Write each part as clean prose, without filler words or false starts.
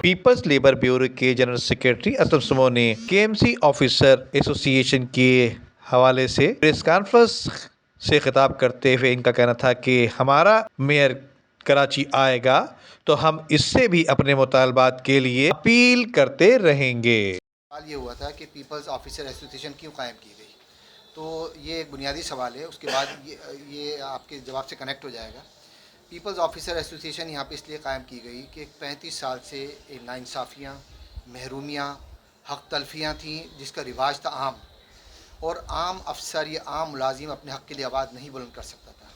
Peoples labour bureau کے general secretary Aslam سمو نے KMC officer ایسوسی ایشن کے حوالے سے پریس کانفرنس سے خطاب کرتے ہوئے ان کا کہنا تھا کہ ہمارا میئر کراچی آئے گا تو ہم اس سے بھی اپنے مطالبات کے لیے اپیل کرتے رہیں گے۔ سوال یہ ہوا تھا کہ پیپلز آفیسر ایسوسی ایشن کیوں قائم کی گئی، تو یہ ایک بنیادی سوال ہے، اس کے بعد یہ آپ کے جواب سے کنیکٹ ہو جائے گا۔ پیپلز آفیسر ایسوسی ایشن یہاں پہ اس لیے قائم کی گئی کہ 35 سال سے ناانصافیاں، محرومیاں، حق تلفیاں تھیں جس کا رواج تھا عام، اور عام افسر یا عام ملازم اپنے حق کے لیے آواز نہیں بلند کر سکتا تھا۔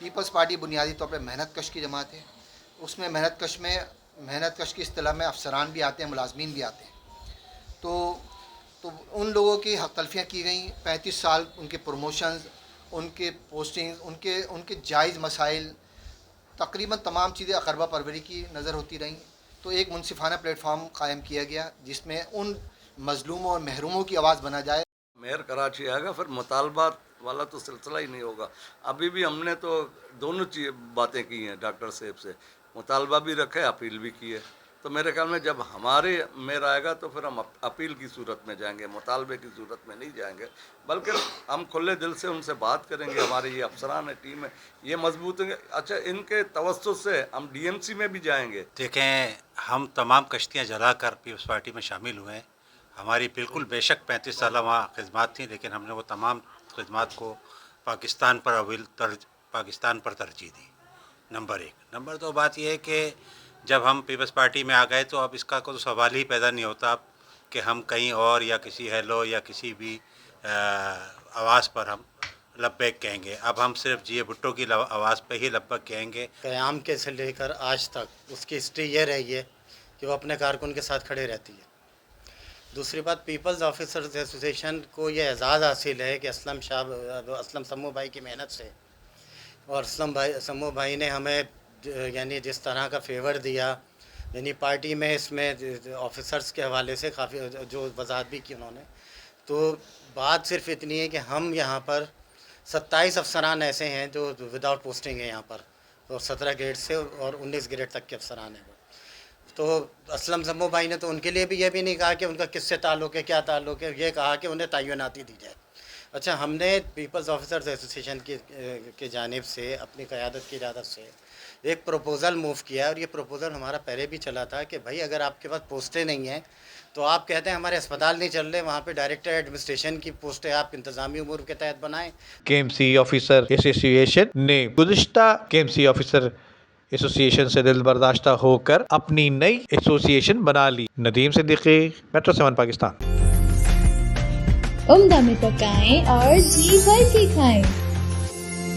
پیپلز پارٹی بنیادی طور پہ محنت کش کی جماعت ہے، اس میں محنت کش کی اصطلاح میں افسران بھی آتے ہیں، ملازمین بھی آتے ہیں۔ تو ان لوگوں کی حق تلفیاں کی گئیں، 35 سال ان کے پروموشنز، ان کے پوسٹنگز، ان کے جائز مسائل، تقریباً تمام چیزیں اقربا پروری کی نظر ہوتی رہیں۔ تو ایک منصفانہ پلیٹ فارم قائم کیا گیا جس میں ان مظلوموں اور محروموں کی آواز بنا جائے۔ میئر کراچی آئے گا، پھر مطالبات والا تو سلسلہ ہی نہیں ہوگا۔ ابھی بھی ہم نے تو دونوں باتیں کی ہیں ڈاکٹر صاحب سے، مطالبہ بھی رکھے، اپیل بھی کی ہے۔ تو میرے خیال میں جب ہمارے میئر آئے گا تو پھر ہم اپیل کی صورت میں جائیں گے، مطالبے کی صورت میں نہیں جائیں گے، بلکہ ہم کھلے دل سے ان سے بات کریں گے۔ ہمارے یہ افسران ہیں، ٹیم ہے، یہ مضبوط ہیں۔ اچھا، ان کے توسط سے ہم DMC میں بھی جائیں گے۔ دیکھیں، ہم تمام کشتیاں جلا کر پیپلز پارٹی میں شامل ہوئے ہیں۔ ہماری بالکل بے شک 35 سالہ وہاں خدمات تھیں، لیکن ہم نے وہ تمام خدمات کو پاکستان پر ترجیح دی، نمبر 1۔ نمبر 2 بات یہ ہے کہ جب ہم پیپلز پارٹی میں آ گئے تو اب اس کا کوئی سوال ہی پیدا نہیں ہوتا کہ ہم کہیں اور یا کسی ہیلو یا کسی بھی آواز پر ہم لبیک کہیں گے۔ اب ہم صرف جی بھٹو کی آواز پہ ہی لبیک کہیں گے۔ قیام کے سے لے کر آج تک اس کی ہسٹری یہ رہی ہے کہ وہ اپنے کارکن کے ساتھ کھڑے رہتی ہے۔ دوسری بات، پیپلز آفیسرز ایسوسی ایشن کو یہ اعزاز حاصل ہے کہ اسلم سمو بھائی کی محنت سے، اور سمو بھائی نے ہمیں یعنی جس طرح کا فیور دیا، یعنی پارٹی میں اس میں آفیسرز کے حوالے سے کافی جو وضاحت بھی کی انہوں نے، تو بات صرف اتنی ہے کہ ہم یہاں پر 27 افسران ایسے ہیں جو وداؤٹ پوسٹنگ ہیں یہاں پر، اور 17 گریڈ سے اور 19 گریڈ تک کے افسران ہیں۔ تو اسلم سمو بھائی نے تو ان کے لیے بھی یہ بھی نہیں کہا کہ ان کا کس سے تعلق ہے، کیا تعلق ہے، یہ کہا کہ انہیں تعیناتی دی جائے۔ اچھا، ہم نے پیپلز آفیسرز ایسوسی ایشن کی جانب سے اپنی قیادت کی اجازت سے ایک پروپوزل موو کیا ہے، اور یہ پروپوزل ہمارا پہلے بھی چلا تھا کہ بھائی اگر آپ کے پاس پوسٹیں نہیں ہیں تو آپ کہتے ہیں ہمارے اسپتال نہیں چل رہے، وہاں پہ ڈائریکٹر ایڈمنسٹریشن کی پوسٹیں آپ انتظامی امور کے تحت بنائیں۔ KMC آفیسر ایسوسی ایشن نے گزشتہ KMC آفیسر ایسوسی ایشن سے دل برداشتہ ہو کر اپنی نئی ایسوسی ایشن بنا لی۔ ندیم صدیقی، میٹرو 7 پاکستان۔ عمدہ میں پکائیں اور جی بھر کے کھائیں۔